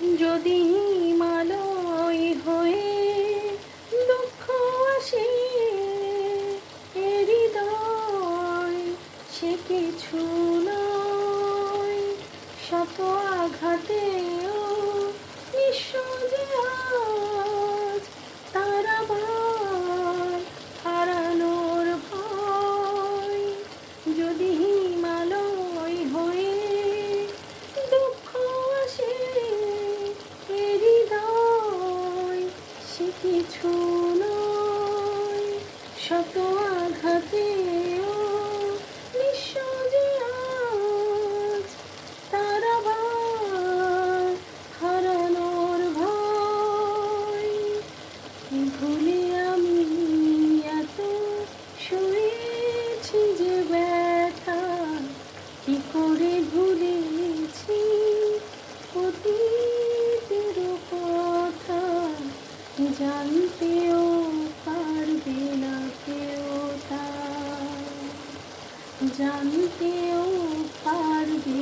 যদি হিমালয় হয়ে দুঃখ আসে এ হৃদয়, সে কিছু নয়। শত আঘাতেও নিঃস্ব যে আজ, তার আবার হারানোর ভয়। যদি হিমালয় হয়ে দুঃখ আসে এ হৃদয়, সে কিছু নয়। শত আঘাতেও নিঃস্ব যে আজ, তার আবার হারানোর ভয়। কি ভুলে আমি এত সয়েছি যে ব্যথা, কি করে ভুলেছি অতীতের কথা। জানতেও পারবে না কেউ তা, জানতেও পারবে